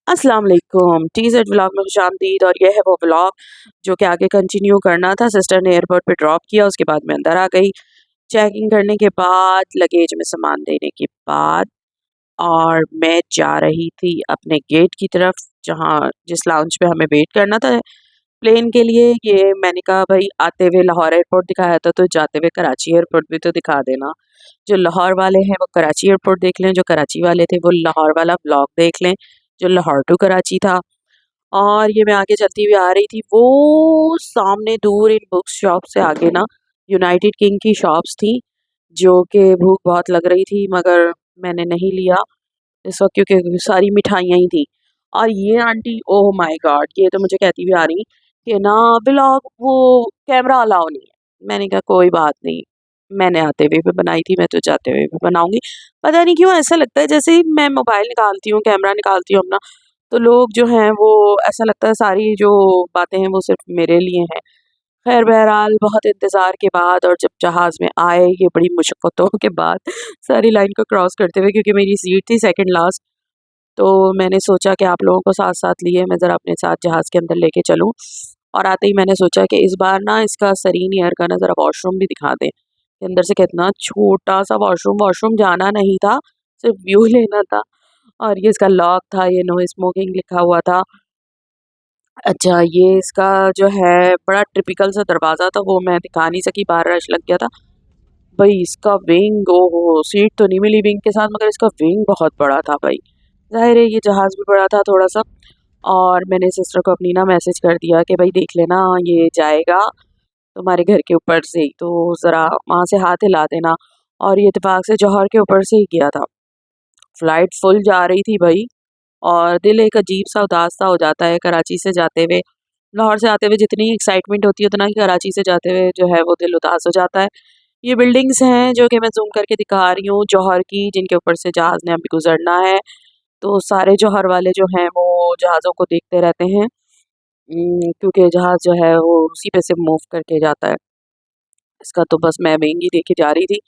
अस्सलाम वालेकुम टीज़ेड व्लॉग में खुशामदीद। और ये है वो व्लॉग जो कि आगे कंटिन्यू करना था। सिस्टर ने एयरपोर्ट पे ड्रॉप किया, उसके बाद मैं अंदर आ गई चेकिंग करने के बाद, लगेज में सामान देने के बाद, और मैं जा रही थी अपने गेट की तरफ जहाँ जिस लाउंज पे हमें वेट करना था प्लेन के लिए। ये मैंने कहा भाई आते हुए लाहौर एयरपोर्ट दिखाया था तो जाते हुए कराची एयरपोर्ट भी तो दिखा देना। जो लाहौर वाले हैं वो कराची एयरपोर्ट देख लें, जो कराची वाले थे वो लाहौर वाला व्लॉग देख लें जो लाहौर टू कराची था। और ये मैं आगे चलती हुई आ रही थी, वो सामने दूर इन बुक शॉप से आगे ना यूनाइटेड किंग की शॉप्स थी, जो कि भूख बहुत लग रही थी मगर मैंने नहीं लिया इस वक्त क्योंकि सारी मिठाइयाँ ही थी। और ये आंटी ओह माय गॉड, ये तो मुझे कहती हुई आ रही कि ना व्लॉग वो कैमरा अलाउ नहीं है। मैंने कहा कोई बात नहीं, मैंने आते हुए भी बनाई थी, मैं तो जाते हुए भी बनाऊंगी। पता नहीं क्यों ऐसा लगता है जैसे ही मैं मोबाइल निकालती हूँ, कैमरा निकालती हूँ अपना, तो लोग जो हैं वो ऐसा लगता है सारी जो बातें हैं वो सिर्फ मेरे लिए हैं। खैर बहरहाल बहुत इंतज़ार के बाद और जब जहाज़ में आए ये बड़ी मुशक्क़तों के बाद सारी लाइन को क्रॉस करते हुए, क्योंकि मेरी सीट थी सेकंड लास्ट, तो मैंने सोचा कि आप लोगों को साथ-साथ लिए मैं ज़रा अपने साथ जहाज़ के अंदर लेके चलूँ। और आते ही मैंने सोचा कि इस बार ना इसका सरीन एयर का ना ज़रा वॉशरूम भी दिखा दें। कि अंदर से कितना छोटा-सा वॉशरूम, वॉशरूम जाना नहीं था, सिर्फ व्यू लेना था। और ये इसका लॉक था, ये नो स्मोकिंग लिखा हुआ था। अच्छा, ये इसका जो है बड़ा टिपिकल सा दरवाज़ा था, वो मैं दिखा नहीं सकी, बाहर रश लग गया था। भई इसका विंग, ओहो! सीट तो नहीं मिली विंग के साथ मगर इसका विंग बहुत बड़ा था भई। ज़ाहिर है ये जहाज़ भी बड़ा था थोड़ा-सा। और मैंने सिस्टर को अपनी ना मैसेज कर दिया कि भई देख लेना ये जाएगा तुम्हारे घर के ऊपर से ही, तो ज़रा वहाँ से हाथ हिला देना। और ये इत्तेफ़ाक से जौहर के ऊपर से ही गया था। फ्लाइट फुल जा रही थी भई, और दिल एक अजीब-सा उदास-सा हो जाता है कराची से जाते हुए। लाहौर से आते हुए जितनी एक्साइटमेंट होती है उतना ही कराची से जाते हुए जो है वो दिल उदास हो जाता है। ये बिल्डिंग्स हैं जो कि मैं ज़ूम करके दिखा रही हूँ जौहर की, जिनके ऊपर से जहाज़ ने अभी गुज़रना है। तो सारे जौहर वाले जो हैं वो जहाज़ों को देखते रहते हैं, क्योंकि जहाज़ जो है वो उसी पे से मूव करके जाता है। इसका तो बस मैं विंग ही देखे जा रही थी।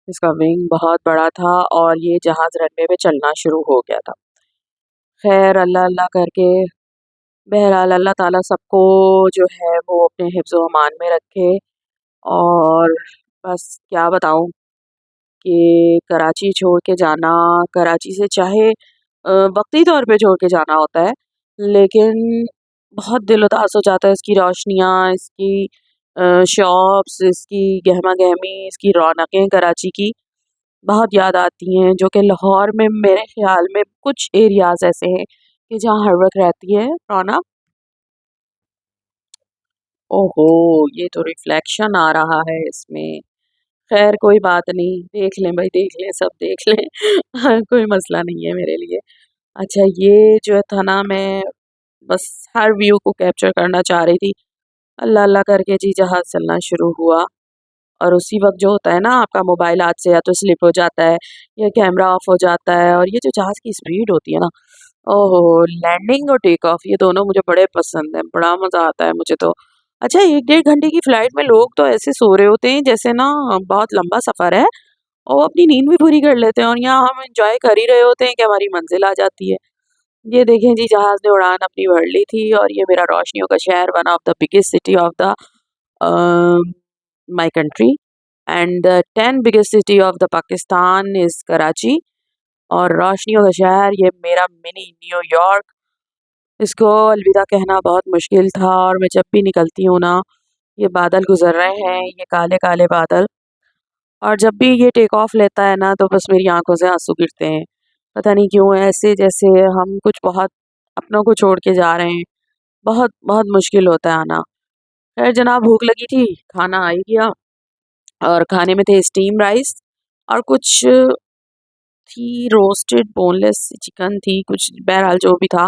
इसका विंग बहुत बड़ा था और ये जहाज़ रनवे पे चलना शुरू हो गया था। ख़ैर अल्लाह अल्लाह करके बहरहाल अल्लाह ताला सबको जो है वो अपने हिफ्ज़-ओ अमान में रखे। और बस क्या बताऊँ कि कराची छोड़ के जाना, कराची से चाहे वक़्ती तौर पे छोड़ के जाना होता है, लेकिन बहुत दिल उदास हो जाता है। इसकी रोशनियाँ, इसकी शॉप्स, इसकी गहमा-गहमी, इसकी रौनकें कराची की बहुत याद आती हैं, जो कि लाहौर में मेरे ख़्याल में कुछ एरियाज़ ऐसे हैं कि जहाँ हर वक़्त रहती है रौनक। ओहो! ये तो रिफ्लेक्शन आ रहा है इसमें। ख़ैर कोई बात नहीं, देख लें भई देख लें, सब देख लें। कोई मसला नहीं है मेरे लिए। अच्छा ये जो था ना, मैं बस हर व्यू को कैप्चर करना चाह रही थी। अल्लाह अल्लाह करके जी जहाज़ चलना शुरू हुआ, और उसी वक़्त जो होता है ना आपका मोबाइल हाथ से या तो स्लिप हो जाता है या कैमरा ऑफ हो जाता है, और ये जो जहाज़ की स्पीड होती है ना, ओहो! लैंडिंग और टेक ऑफ ये दोनों मुझे बड़े पसंद हैं, बड़ा मज़ा आता है मुझे तो। अच्छा 1 डेढ़ घंटे की फ्लाइट में लोग तो ऐसे सो रहे होते हैं जैसे ना बहुत लंबा सफ़र है, और वो अपनी नींद भी पूरी कर लेते हैं, और यहाँ हम एन्जॉय कर ही रहे होते हैं कि हमारी मंज़िल आ जाती है। ये देखें जी जहाज़ ने उड़ान अपनी भर ली थी, और ये मेरा रोशनियों का शहर, one of the biggest city of the my country, and the 10 biggest city of the Pakistan is Karachi. और रोशनियों का शहर, ये मेरा मिनी न्यूयॉर्क। इसको अलविदा कहना बहुत मुश्किल था, और मैं जब भी निकलती हूँ ना, ये बादल गुज़र रहे हैं, ये काले-काले बादल, और जब भी ये टेक ऑफ लेता है ना, तो बस मेरी आँखों से आँसू गिरते हैं। पता नहीं क्यों, ऐसे जैसे हम कुछ बहुत अपनों को छोड़ के जा रहे हैं। बहुत, बहुत मुश्किल होता है आना। ख़ैर जनाब भूख लगी थी, खाना आ ही गया, और खाने में थे स्टीम राइस, और कुछ थी रोस्टेड बोनलेस चिकन थी, कुछ बहरहाल जो भी था,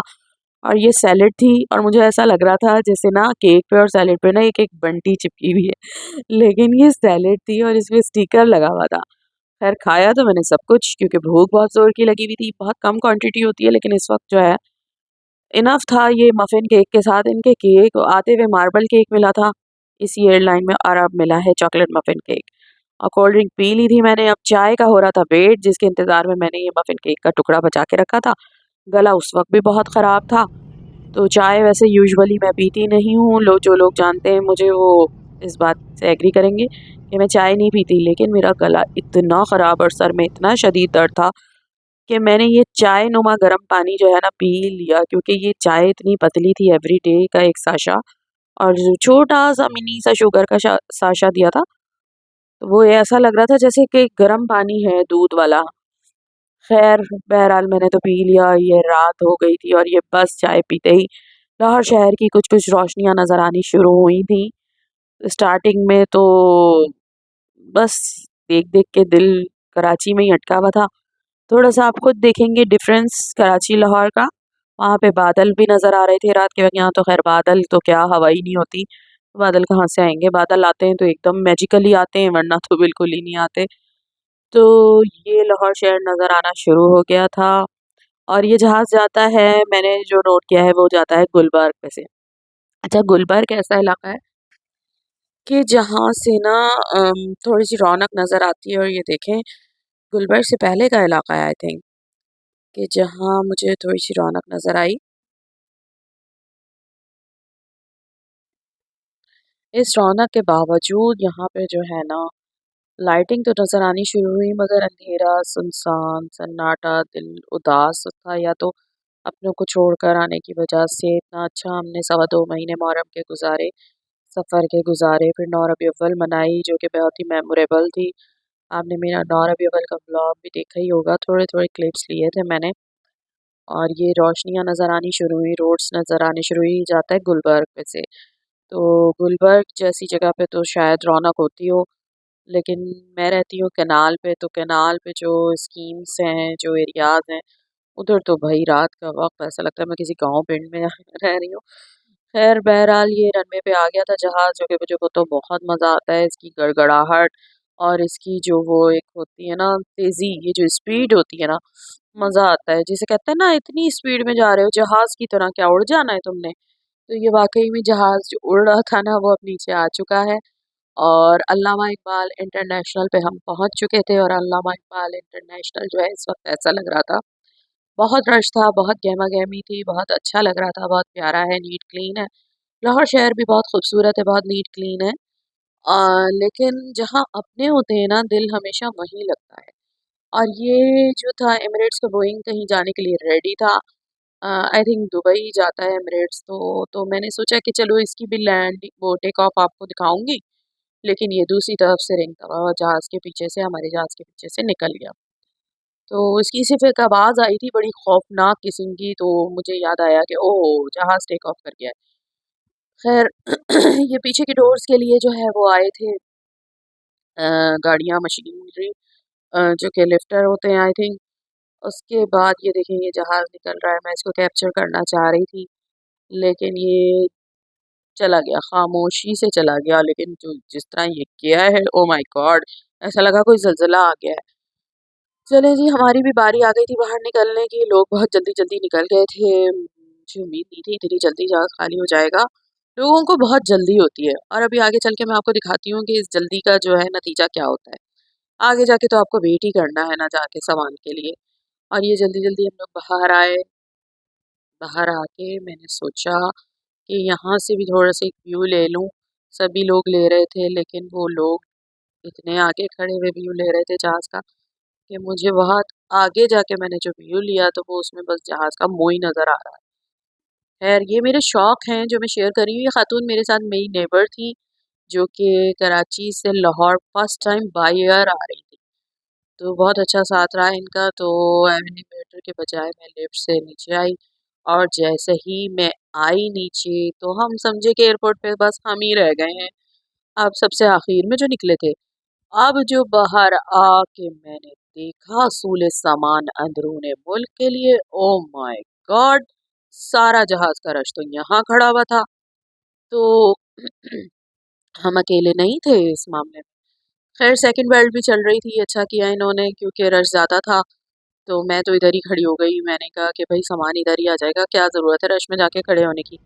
और ये सैलेड थी, और मुझे ऐसा लग रहा था जैसे ना केक पे और सैलेड पे ना एक-एक बंटी चिपकी हुई है। लेकिन ये सैलेड थी और इसमें स्टिकर लगा हुआ था। ख़ैर खाया तो मैंने सब कुछ, क्योंकि भूख बहुत ज़ोर की लगी हुई थी। बहुत कम क्वांटिटी होती है, लेकिन इस वक़्त जो है इनफ था ये मफ़िन केक के साथ। इनके केक आते हुए मार्बल केक मिला था इसी एयरलाइन में, और अब मिला है चॉकलेट मफ़िन केक। और कोल्ड ड्रिंक पी ली थी मैंने, अब चाय का हो रहा था वेट, जिसके इंतज़ार में मैंने ये मफ़िन केक का टुकड़ा बचा के रखा था। गला उस वक्त भी बहुत ख़राब था। तो चाय वैसे यूजुअली मैं पीती नहीं हूँ, जो लोग जानते हैं मुझे वो इस बात से एग्री करेंगे कि मैं चाय नहीं पीती, लेकिन मेरा गला इतना ख़राब और सर में इतना शदीद दर्द था कि मैंने ये चाय नुमा गर्म पानी जो है ना पी लिया, क्योंकि ये चाय इतनी पतली थी, एवरीडे का एक साशा और जो छोटा-सा मिनी सा शुगर का साशा दिया था, तो वो ऐसा लग रहा था जैसे कि गर्म पानी है दूध वाला। ख़ैर बहरहाल मैंने तो पी लिया, ये रात हो गई थी और ये बस चाय पीते ही लाहौर शहर की कुछ-कुछ रोशनियाँ नज़र आनी शुरू हुई थी। स्टार्टिंग में तो बस देख-देख के दिल कराची में ही अटका हुआ था। थोड़ा-सा आप खुद देखेंगे डिफ़रेंस कराची लाहौर का। वहाँ पे बादल भी नज़र आ रहे थे रात के वक़्त, यहाँ तो ख़ैर बादल तो क्या हवा ही नहीं होती। बादल कहाँ से आएँगे? बादल आते हैं तो एकदम मैजिकली आते हैं, वरना तो बिल्कुल ही नहीं आते। तो ये लाहौर शहर नज़र आना शुरू हो गया था और ये जहाज़ जाता है, मैंने जो नोट किया है वो जाता है गुलबर्ग पे से। अच्छा, गुलबर्ग ऐसा इलाका है कि जहाँ से ना थोड़ी-सी रौनक नज़र आती है और ये देखें गुलबर्ग से पहले का इलाका है आई थिंक, कि जहाँ मुझे थोड़ी-सी रौनक नज़र आई। इस रौनक के बावजूद यहाँ पे जो है ना लाइटिंग तो नज़र आनी शुरू हुई, मगर अंधेरा, सुनसान, सन्नाटा, दिल उदास था, या तो अपनों को छोड़कर आने की वजह से। इतना अच्छा हमने सवा 2 महीने मुहर्रम के गुज़ारे, सफ़र के गुज़ारे, फिर 9 रबी अव्वल मनाई जो कि बहुत ही मेमोरेबल थी। आपने मेरा 9 रबी अव्वल का व्लॉग भी देखा ही होगा, थोड़े-थोड़े क्लिप्स लिए थे मैंने। और ये रोशनियाँ नज़र आनी शुरू हुई, रोड्स नज़र आनी शुरू हुई, जाता है गुलबर्ग पे से। तो गुलबर्ग जैसी जगह पे तो शायद रौनक होती हो, लेकिन मैं रहती हूँ कैनाल पे, तो कैनाल पे जो स्कीम्स हैं, जो एरियाज़ हैं, उधर तो भई रात का वक़्त ऐसा लगता है मैं किसी गाँव पिंड में रह रही हूँ। ख़ैर बहरहाल ये रनवे पे आ गया था जहाज़, जो कि मुझे वो तो बहुत मज़ा आता है, इसकी गड़गड़ाहट और इसकी जो वो एक होती है ना तेज़ी, ये जो स्पीड होती है ना, मज़ा आता है। जिसे कहते हैं ना इतनी स्पीड में जा रहे हो जहाज़ की तरह, क्या उड़ जाना है तुमने? तो ये वाक़ई में जहाज़ जो उड़ रहा था ना वो अब नीचे आ चुका है और अल्लामा इकबाल इंटरनेशनल पे हम पहुँच चुके थे और अल्लामा इकबाल इंटरनेशनल जो है इस वक़्त ऐसा लग रहा था, बहुत रश था, बहुत गहमा-गहमी थी, बहुत अच्छा लग रहा था, बहुत प्यारा है, नीट क्लीन है। लाहौर शहर भी बहुत खूबसूरत है, बहुत नीट क्लीन है। लेकिन जहाँ अपने होते हैं ना दिल हमेशा वहीं लगता है। और ये जो था एमिरेट्स का बोइंग कहीं जाने के लिए रेडी था। आई थिंक दुबई जाता है एमिरेट्स, तो मैंने सोचा कि चलो इसकी भी लैंड वो टेक ऑफ आपको दिखाऊँगी। लेकिन ये दूसरी तरफ से रेंगता हुआ जहाज़ के पीछे से, हमारे जहाज़ के पीछे से निकल गया। तो उसकी सिर्फ़ एक आवाज़ आई थी बड़ी खौफ़नाक किस्म की, तो मुझे याद आया कि ओह! जहाज़ टेक ऑफ कर गया है। ख़ैर ये पीछे के डोर्स के लिए जो है वो आए थे गाड़ियाँ, मशीनरी जो कि लिफ्टर होते हैं आई थिंक। उसके बाद ये देखें ये जहाज़ निकल रहा है, मैं इसको कैप्चर करना चाह रही थी, लेकिन ये चला गया, खामोशी से चला गया। लेकिन जो जिस तरह ये गया है, ओह माय गॉड! ऐसा लगा कोई ज़लज़ला आ गया है। चलें जी, हमारी भी बारी आ गई थी बाहर निकलने की, लोग बहुत जल्दी-जल्दी निकल गए थे। मुझे उम्मीद नहीं थी इतनी जल्दी जहाज़ खाली हो जाएगा। लोगों को बहुत जल्दी होती है और अभी आगे चल के मैं आपको दिखाती हूँ कि इस जल्दी का जो है नतीजा क्या होता है। आगे जाके तो आपको वेट ही करना है ना जाके सामान के लिए। और ये जल्दी-जल्दी हम लोग बाहर आए, बाहर आके मैंने सोचा कि यहाँ से भी थोड़ा-सा एक व्यू ले लूँ। सभी लोग ले रहे थे, लेकिन वो लोग इतने आगे खड़े हुए व्यू ले रहे थे जहाज़ का कि मुझे बहुत आगे जाके मैंने जो व्यू लिया तो वो उसमें बस जहाज़ का मुँह ही नज़र आ रहा है। ख़ैर ये मेरे शौक हैं जो मैं शेयर कर रही हूँ। ये खातून मेरे साथ मेरी नेबर थी जो कि कराची से Lahore first time by air आ रही थी। तो बहुत अच्छा साथ रहा इनका, तो एलिवेटर के बजाय मैं लिफ्ट से नीचे आई और जैसे ही मैं आई नीचे तो हम समझे कि एयरपोर्ट पे बस हम ही रह गए हैं। अब सबसे आखिर में जो निकले थे, अब जो बाहर आके मैंने देखा सूले सामान अंदरूने मुल्क के लिए, ओह माय गॉड! सारा जहाज का रश तो यहाँ खड़ा हुआ था। तो हम अकेले नहीं थे इस मामले में। खैर सेकंड बेल्ट भी चल रही थी, अच्छा किया इन्होंने क्योंकि रश ज़्यादा था। तो मैं तो इधर ही खड़ी हो गई, मैंने कहा कि भाई सामान इधर ही आ जाएगा, क्या ज़रूरत है रश में जाके खड़े होने की।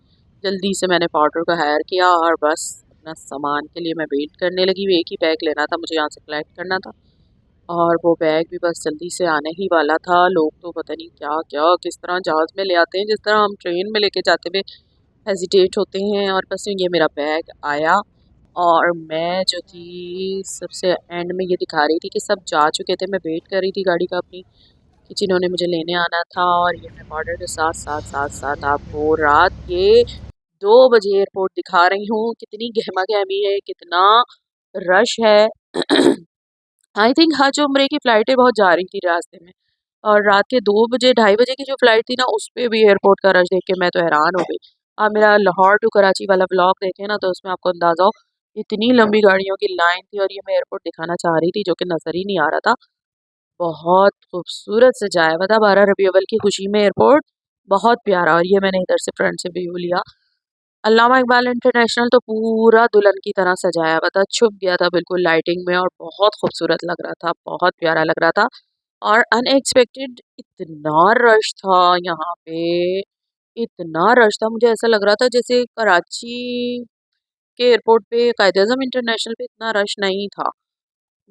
जल्दी से मैंने पाउडर को हायर किया और बस अपना सामान के लिए मैं वेट करने लगी। एक ही बैग लेना था मुझे, यहाँ से कलेक्ट करना था। और वो बैग भी बस जल्दी से आने ही वाला था। लोग तो पता नहीं क्या क्या किस तरह जहाज़ में ले आते हैं, जिस तरह हम ट्रेन में लेके जाते हुए हेजिटेट होते हैं। और बस ये मेरा बैग आया और मैं जो थी सबसे एंड में ये दिखा रही थी कि सब जा चुके थे। मैं वेट कर रही थी गाड़ी का अपनी कि जिन्होंने मुझे लेने आना था। और ये मैं बॉर्डर के साथ साथ साथ साथ आपको रात के 2 बजे एयरपोर्ट दिखा रही हूँ। कितनी गहमा गहमी है, कितना रश है। आई थिंक हज उम्रे की फ़्लाइटें बहुत जा रही थी रास्ते में। और रात के 2 बजे 2:30 बजे की जो फ़्लाइट थी ना, उस पे भी एयरपोर्ट का रश देख के मैं तो हैरान हो गई। आप मेरा लाहौर टू कराची वाला व्लॉग देखें ना, तो उसमें आपको अंदाज़ा हो इतनी लंबी गाड़ियों की लाइन थी। और ये मैं एयरपोर्ट दिखाना चाह रही थी जो कि नज़र ही नहीं आ रहा था। बहुत खूबसूरत सजाया हुआ था 12 रबी अव्वल की खुशी में एयरपोर्ट, बहुत प्यारा। और ये मैंने इधर से फ्रंट से व्यू लिया। अल्लामा इकबाल इंटरनेशनल तो पूरा दुल्हन की तरह सजाया हुआ था, छुप गया था बिल्कुल लाइटिंग में और बहुत खूबसूरत लग रहा था, बहुत प्यारा लग रहा था। और अनएक्सपेक्टेड इतना रश था यहाँ पे, इतना रश था, मुझे ऐसा लग रहा था जैसे कराची के एयरपोर्ट पे कायद-ए-आज़म इंटरनेशनल पे इतना रश नहीं था।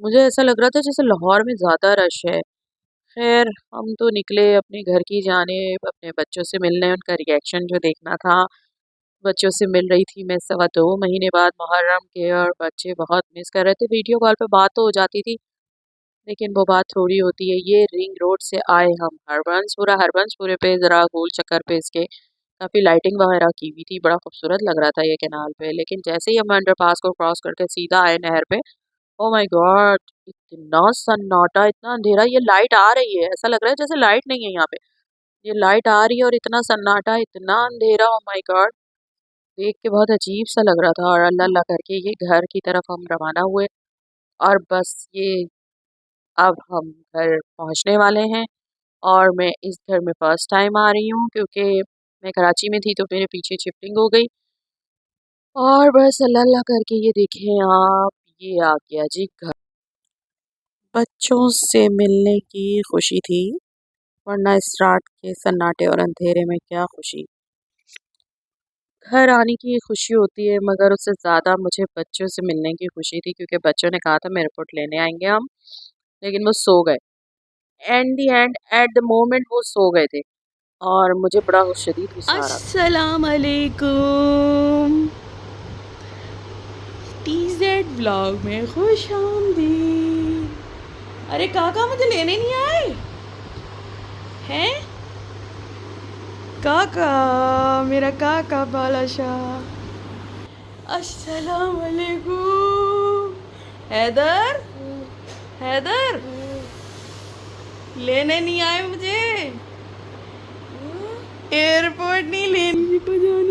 मुझे ऐसा लग रहा था जैसे लाहौर में ज़्यादा रश है। खैर हम तो निकले अपने घर की जानिब, अपने बच्चों से मिलने, उनका रिएक्शन जो देखना था। बच्चों से मिल रही थी मैं 2.25 महीने बाद मुहर्रम के, और बच्चे बहुत मिस कर रहे थे। वीडियो कॉल पे बात तो हो जाती थी, लेकिन वो बात थोड़ी होती है। ये रिंग रोड से आए हम हरबंसपुरे पे ज़रा गोल चक्कर पे इसके काफ़ी लाइटिंग वगैरह की हुई थी, बड़ा खूबसूरत लग रहा था ये कैनाल पे। लेकिन जैसे ही हम अंडरपास को क्रॉस करके सीधा आए नहर पे, ओह माय गॉड! इतना सन्नाटा, इतना अंधेरा, ये लाइट आ रही है, ऐसा लग रहा है जैसे लाइट नहीं है यहाँ पे। ये लाइट आ रही है और इतना सन्नाटा, इतना अंधेरा, ओह माय गॉड! देख के बहुत अजीब-सा लग रहा था। और अल्लाह-अल्लाह करके ये घर की तरफ हम रवाना हुए। और बस ये अब हम घर पहुँचने वाले हैं। और मैं इस घर में फर्स्ट टाइम आ रही हूँ, क्योंकि मैं कराची में थी तो मेरे पीछे शिफ्टिंग हो गई। और बस अल्लाह-अल्लाह करके ये देखें आप, ये आ गया जी घर। बच्चों से मिलने की खुशी थी, वरना इस रात के सन्नाटे और अंधेरे में क्या खुशी। घर आने की खुशी होती है, मगर उससे ज़्यादा मुझे बच्चों से मिलने की खुशी थी, क्योंकि बच्चों ने कहा था मैं एयरपोर्ट लेने आएंगे हम, लेकिन वो सो गए। And the and at the moment वो सो गए थे और मुझे बड़ा शदीद गुस्सा आ रहा था। अस्सलाम वालेकुम, टीज़ेड व्लॉग में खुश आमदीद। अरे काका मुझे लेने नहीं आए हैं? काका, मेरा काका बाला शाह। अस्सलाम वालेकुम। हैदर, हैदर, लेने नहीं आए मुझे, एयरपोर्ट नहीं लेने पहुंचाने।